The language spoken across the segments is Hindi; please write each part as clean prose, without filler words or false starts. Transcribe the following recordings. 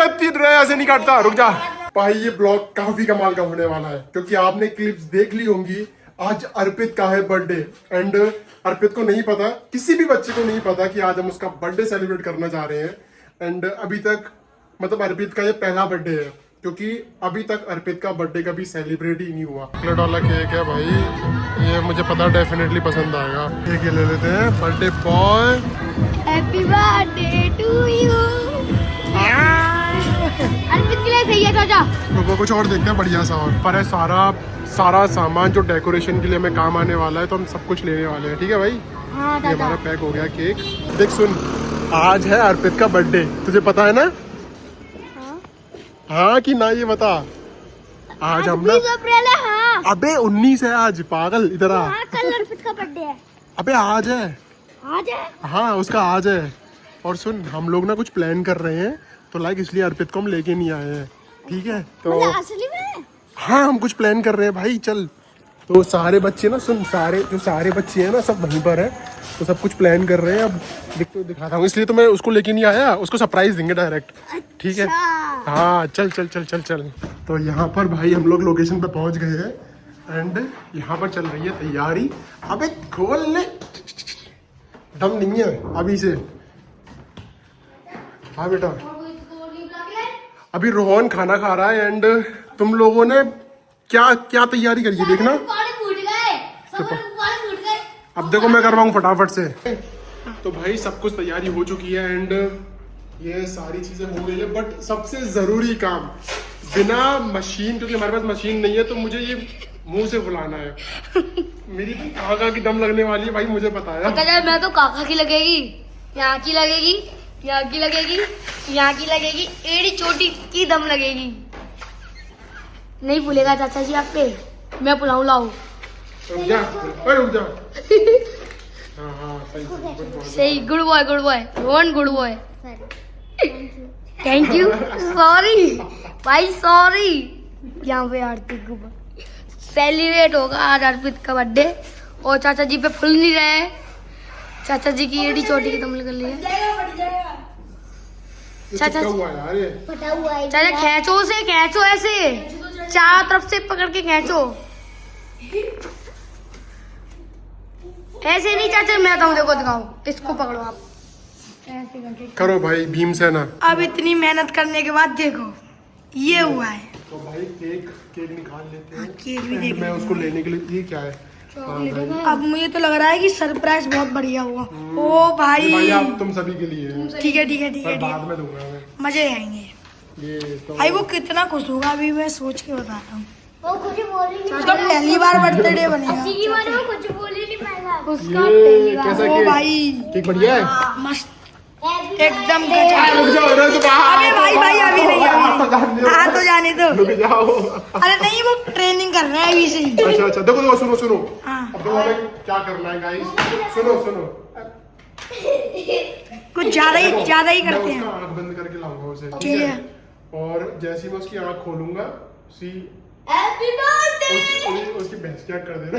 ऐसे नहीं काटता, रुक जा भाई। ये ब्लॉग काफी कमाल का होने वाला है क्योंकि आपने क्लिप्स देख ली होंगी। आज अर्पित का है बर्थडे एंड अर्पित को नहीं पता, किसी भी बच्चे को नहीं पता कि आज हम उसका बर्थडे सेलिब्रेट करना जा रहे हैं। एंड अभी तक मतलब अर्पित का ये पहला बर्थडे है क्योंकि अभी तक अर्पित का बर्थडे कभी सेलिब्रेट ही नहीं हुआ। चॉकलेट वाला केक है भाई, ये मुझे पता डेफिनेटली पसंद आएगा। केक ले लेते हैं, birthday boy. Happy birthday to you. Arpit के लिए सही है चाचा। तो वो कुछ और देखते हैं बढ़िया सा। और पर है सारा सामान जो डेकोरेशन के लिए हमें काम आने वाला है, तो हम सब कुछ लेने वाले हैं। ठीक है भाई। हाँ ये हमारा पैक हो गया केक। देख सुन, आज है अर्पित का बर्थडे, तुझे पता है ना? हाँ कि ना, ये बता। आज हम ना 20 अप्रैल है। हाँ। अबे 19 है आज, पागल इधर आ। हाँ, कल अर्पित का बर्थडे है। अबे आज है। आज है? हाँ उसका आज है। और सुन, हम लोग ना कुछ प्लान कर रहे हैं, तो लाइक इसलिए अर्पित को हम लेके नहीं आए हैं। ठीक है तो असली में? हाँ, हम कुछ प्लान कर रहे हैं भाई, चल। तो सारे बच्चे ना सुन, सारे बच्चे हैं ना सब वहीं पर है, तो सब कुछ प्लान कर रहे हैं। अब दिखाता हूँ, इसलिए तो मैं उसको लेके नहीं आया, उसको सरप्राइज देंगे डायरेक्ट। ठीक है हाँ, चल चल चल चल चल। तो यहाँ पर भाई हम लोग लोकेशन पे पहुंच गए हैं एंड यहाँ पर चल रही है तैयारी। अबे खोल ले, दम नहीं है अभी से। हाँ बेटा, अभी रोहन खाना खा रहा है एंड तुम लोगों ने क्या क्या तैयारी करी है देखना। अब देखो मैं करवाऊँ फटाफट से। तो भाई सब कुछ तैयारी हो चुकी है एंड ये सारी चीजें हो गई है, बट सबसे जरूरी काम बिना मशीन, क्योंकि हमारे पास मशीन नहीं है, तो मुझे ये मुंह से बुलाना है। मेरी काका की दम लगने वाली है भाई, मुझे पता है। मैं तो काका की लगेगी, यहाँ की लगेगी, यहाँ की लगेगी, यहाँ की लगेगी, एड़ी चोटी की दम लगेगी। नहीं भूलेगा चाचा जी आप पे, मैं बुलाऊं लाओ। रुक जा, रुक जा। हाँ हाँ सही, good boy Rohan, good boy. Thank you. Sorry भाई, सॉरी। यहाँ पे आरती को सेलिब्रेट होगा आज अर्पित का बर्थडे, और चाचा जी पे फुल नहीं रहे हैं। चाचा जी की एड़ी चोटी की दम निकल रही है। चाचा चाचा खींचो से, खींचो ऐसे चारों तरफ से पकड़ के खींचो, ऐसे नहीं चाचा। मैं बताऊँ, देखो दिखाओ, इसको पकड़ो आप ऐसे करके करो भाई भीमसेना। अब इतनी मेहनत करने के बाद देखो ये हुआ है। तो भाई केक निकाल लेते हैं। केक भी देख मैं उसको लेने के लिए, ये क्या है? अब मुझे तो लग रहा है कि सरप्राइज बहुत बढ़िया हुआ। ओ भाई आप तुम सभी के लिए। ठीक है बाद में दूंगा मैं। मजे आएंगे। ये तो भाई वो कितना खुश होगा, अभी मैं सोच के बता रहा हूँ। वो कुछ बोल ही नहीं, उसका पहली बार बर्थडे बनेगा। वो कुछ बोल ही नहीं पाएगा। उसका पहली बार। कैसा ओ भाई केक बढ़िया है, मस्त एकदम। अबे भाई अभी नहीं, हाँ तो जाने दो। रुक जाओ। अरे नहीं, वो ट्रेनिंग कर रहे हैं अभी से ही। अच्छा देखो सुनो। हाँ। अब देखो हमें क्या करना है गाइस, सुनो। कुछ ज्यादा ही करते हैं। आँख बंद करके लाऊंगा उसे, ठीक है। और जैसे ही मैं उसकी आँख खोलूंगा, हैप्पी बर्थडे। उसकी भैंस क्या कर देना।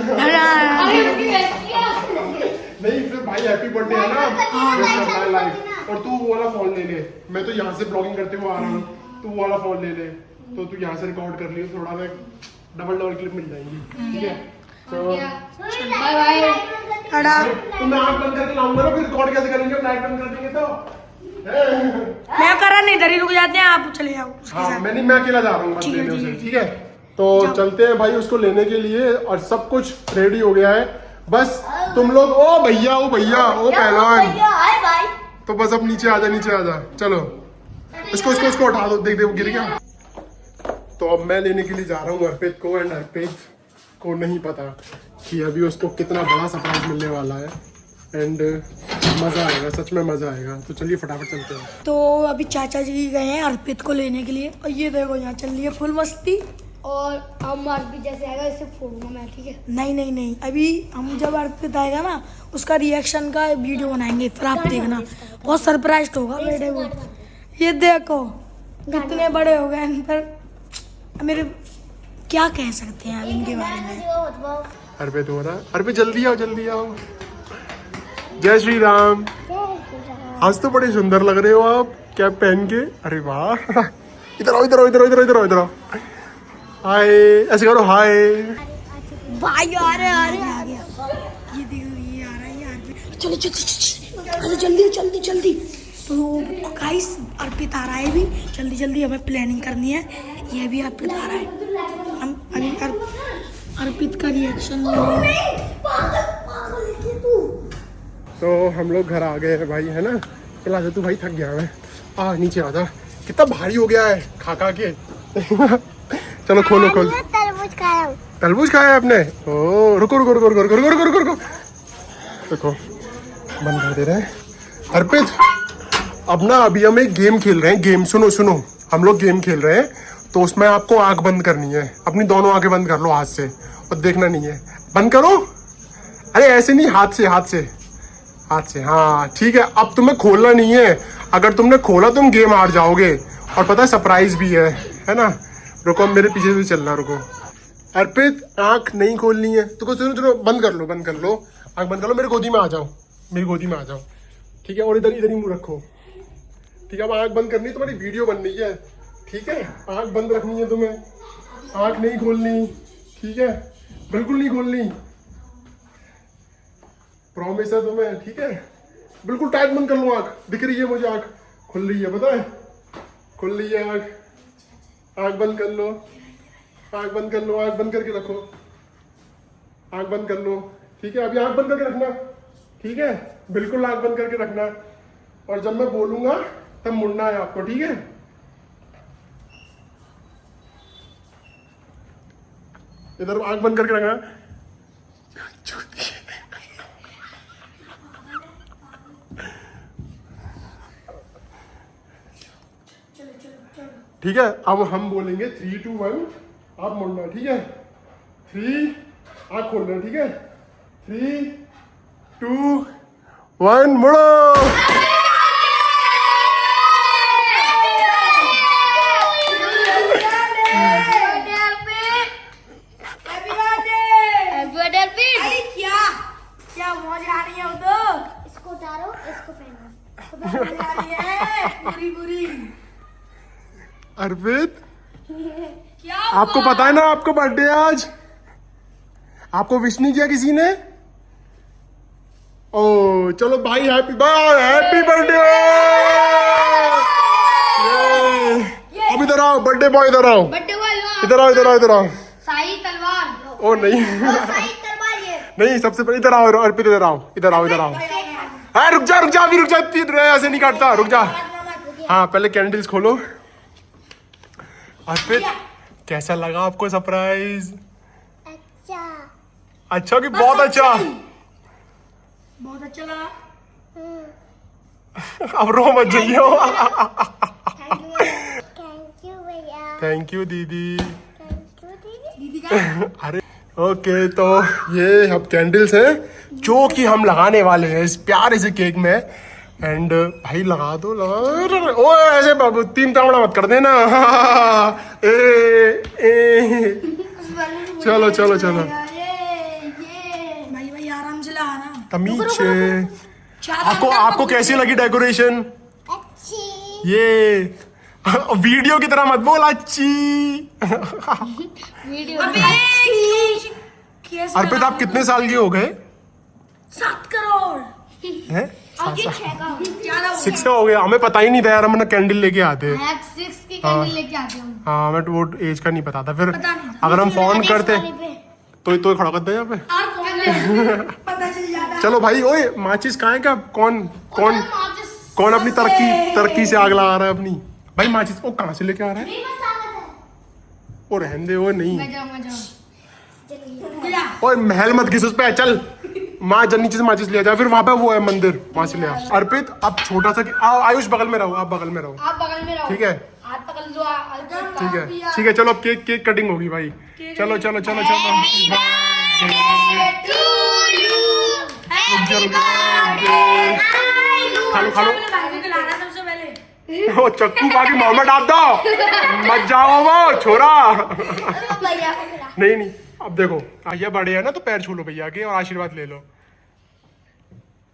नहीं फिर भाई हैप्पी बर्थडे है ना, लाइफ। और तू वो वाला फोन ले ले, मैं तो यहाँ से ब्लॉगिंग करते हुए आ रहा हूँ, तू वो वाला फोन ले ले, तो तू यहाँ से रिकॉर्ड कर लियो, थोड़ा मैं डबल क्लिप मिल जाएंगी। ठीक है तो बाय बाय। तो मैं आँख बंद करके लाऊंगा ना, फिर रिकॉर्ड कैसे करेंगे? लाइट बंद कर देंगे तो। मैं करा नहीं, इधर ही रुक जाते हैं, आप चले जाओ। हाँ मैं अकेला जा रहा हूँ बस लेने उसे। ठीक है तो चलते हैं भाई उसको लेने के लिए, और सब कुछ रेडी हो गया है। बस तुम लोग, ओ भैया ओ पहलवान, तो बस अब नीचे आजा। चलो इसको उठा दो, देख वो गिर गया। तो अब मैं लेने के लिए जा रहा हूँ अर्पित को, एंड अर्पित को नहीं पता कि अभी उसको कितना बड़ा सरप्राइज मिलने वाला है, एंड मजा आएगा, सच में मजा आएगा। तो चलिए फटाफट चलते हैं। तो अभी चाचा जी गए हैं अर्पित को लेने के लिए, और ये देखो यहाँ चल रही है फुल मस्ती। और हम अर्पित जैसे आएगा इससे फोड़ूंगा मैं, ठीक है? नहीं, अभी हम जब अर्पित आएगा ना, उसका रिएक्शन का वीडियो बनाएंगे, फिर आप देखना, बहुत सरप्राइज होगा बेटे वो। ये देखो कितने बड़े हो गए इन पर, मेरे क्या कह सकते हैं इनके बारे में। अर्पित जल्दी आओ। जय श्री राम। आज तो बड़े सुंदर लग रहे हो आप कैप पहन के। अरे वाह, इधर आओ इधर आओ इधर आओ इधर आओ इधर आओ इधर आओ। हाय, ऐसे करो हाय। भाई आ गया। ये देखो ये आ रहा है यार। चलो चलो जल्दी जल्दी जल्दी। तो गाइस अर्पित आ रहा है भी, जल्दी जल्दी हमें प्लानिंग करनी है। ये भी अर्पित आ रहा है, हम अभी अर्पित का रिएक्शन। तो हम लोग घर आ गए हैं भाई, है ना। चला जा तू भाई, थक गया मैं। नीचे आ जा, कितना भारी हो गया है खा के। चलो खोलो खोलो। तरबूज खाया हूँ। तरबूज खाया आपने? ओ रुको रुको रुको रुको रुको रुको रुको रुको, देखो बंद कर दे रहे हैं। अर्पित अब ना अभी हम एक गेम खेल रहे हैं। गेम सुनो सुनो, हम लोग गेम खेल रहे हैं। तो उसमें आपको आंख बंद करनी है, अपनी दोनों आंखें बंद कर लो हाथ से, और देखना नहीं है। बंद करो। अरे ऐसे नहीं, हाथ से हाथ से हाथ से। हाँ ठीक है, अब तुम्हें खोलना नहीं है। अगर तुमने खोला तुम गेम हार जाओगे, और पता है सरप्राइज भी है ना। रुको, मेरे पीछे से चलना, रुको। अर्पित आंख नहीं खोलनी है तुमको। सुनो सुनो, बंद कर लो बंद कर लो, आंख बंद कर लो। मेरी गोदी में आ जाओ, मेरी गोदी में आ जाओ, ठीक है। और इधर इधर ही मुंह रखो, ठीक है। अब आंख बंद करनी है, तुम्हारी वीडियो बन रही है, ठीक है। आंख बंद रखनी है तुम्हें, आंख नहीं खोलनी, ठीक है। बिल्कुल नहीं खोलनी, प्रॉमिस है तुम्हें, ठीक है। बिल्कुल टाइट बंद कर लो आंख। दिख रही है मुझे आंख खुल रही है, पता है खुल रही है आंख। आंख बंद कर लो, आंख बंद कर लो, आंख बंद करके रखो, आंख बंद कर लो, ठीक है। अभी आंख बंद करके रखना, ठीक है। बिल्कुल आंख बंद करके रखना, और जब मैं बोलूंगा तब मुड़ना है आपको, ठीक है। इधर आंख बंद करके रखना। ठीक है, अब हम बोलेंगे 3, 2, 1, आप मुड़ना, ठीक है। 3, आँख खोलना, ठीक है। 3, 2, 1, मुड़ो। क्या मौज आ रही है उधर? इसको उतारो, इसको पहनो। पूरी पूरी। अर्पित क्या आपको पता है ना आपको बर्थडे आज? आपको विश नहीं किया किसी ने? ओ चलो भाई, हैप्पी बर्थडे। अब इधर आओ, बर्थडे बॉय इधर आओ, इधर आओ इधर आओ इधर आओ। शाही तलवार। ओ नहीं शाही तलवार ये। नहीं, सबसे पहले इधर आओ अर्पित, इधर आओ इधर आओ इधर आओ। हाँ रुक जा अभी, रुक जा, ऐसे नहीं काटता, रुक जा। हाँ पहले कैंडल्स खोलो। अर्पित कैसा लगा आपको सरप्राइज? अच्छा कि बहुत अच्छा? बहुत अच्छा लगा। अब रो मत जाइयो। थैंक यू भैया। थैंक यू दीदी। थैंक यू दीदी। दीदी का अरे ओके, तो ये अब कैंडल्स हैं जो कि हम लगाने वाले हैं इस प्यारे से केक में। एंड भाई लगा दो, लगा। ओ ऐसे बाबू 3 तावड़ा मत कर देना। चलो चलो चलो, भाई आराम से लगा ना। तमीज। आपको कैसी लगी डेकोरेशन? अच्छी। ये वीडियो की तरह मत बोल, अच्छी। वीडियो। अर्पित आप कितने साल के हो गए? 7 करोड़। हैं? 6 हो हो गया, हमें पता ही नहीं था यार, हम ना कैंडल लेके आते। 6 की कैंडल लेके आते हूँ। हाँ मैं वो एज का नहीं पता था। फिर पता नहीं था। अगर हम फोन करते पे। तो खड़ा करते यहाँ पे। पता चल जाता। चलो भाई, ओए माचिस कहाँ है? क्या कौन अपनी तरक्की से आग लगा रहा है अपनी? भाई माचिस वो कहाँ से लेके आ रहा है? वो रहने दे, वो नहीं। ओए महल मत घिस उस पे, चल माँ नीचे से माचिस लिया जाए, फिर वहां पे वो है मंदिर, वहां से ले आ। अर्पित अब छोटा सा आयुष बगल में रहो, आप बगल में रहो, आप बगल में रहो। ठीक है हाथ पकड़ लो। ठीक है। चलो अब केक कटिंग होगी भाई। चलो चलो चलो चलो। खा लो खा लो। सबसे पहले वो चक्कू खा के मुंह में डाल दो, मत जाओ वो छोरा। भैया को खिला। नहीं अब देखो, भैया बड़े है ना, तो पैर छू लो भैया के और आशीर्वाद ले लो।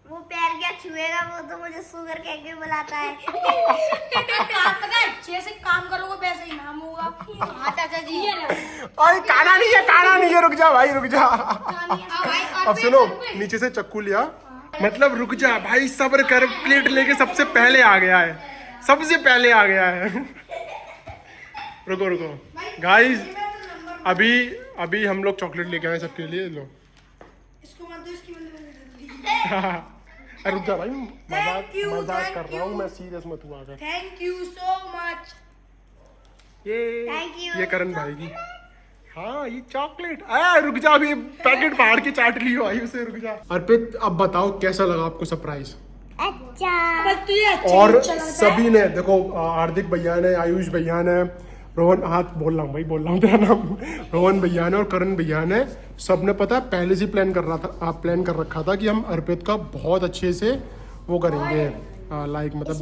वो पैर क्या छुएगा वो तो मुझे शुगर कैंकर बुलाता है। काम पता है, जैसे काम करोगे वैसे ही नाम होगा। हाँ चाचा जी। अरे काना नहीं है, रुक जा भाई रुक जा। अब सुनो, नीचे से चक्कू लिया, मतलब रुक जा भाई, सब्र कर, प्लेट लेके सबसे पहले आ गया है, सबसे पहले आ गया है। रुको रुको गाइस, अभी हम लोग चॉकलेट लेके आए सबके लिए, लो। इसको मत दो, इसकी अरे रुक जा भाई, मजाक thank कर रहा हूँ मैं, सीरियस मत हुआ कर। Thank you so much. Thank you. ये करण भाई की, हाँ ये चॉकलेट। अरे रुक जा, अभी पैकेट फाड़ के चाट लियो भाई उसे, रुक जा। अर्पित अब बताओ कैसा लगा आपको सरप्राइज? अच्छा। बस तुझे अच्छा और नहीं चला सभी ने देखो, हार्दिक भैया ने, आयुष भैया ने, रोहन, हाथ बोल रहा हूँ भाई, बोल रहा हूँ तेरा नाम, रोहन भैया ने और करण भैया ने, सबने पता है पहले से प्लान कर रखा था कि हम अर्पित का बहुत अच्छे से वो करेंगे, लाइक मतलब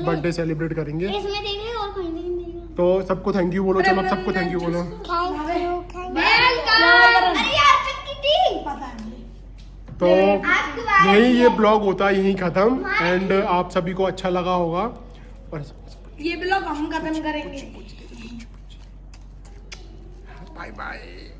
बर्थडे सेलिब्रेट करेंगे। इसमें देख ले और कोई नहीं देगा। तो सबको थैंक यू बोलो, चलो अब सबको थैंक यू बोलो। वेलकम। अरे यार चक्की थी। पता नहीं। तो यही ये ब्लॉग होता है, यहीं खत्म। एंड आप सभी को अच्छा लगा होगा, और ये ब्लॉग हम खत्म करेंगे। Bye bye.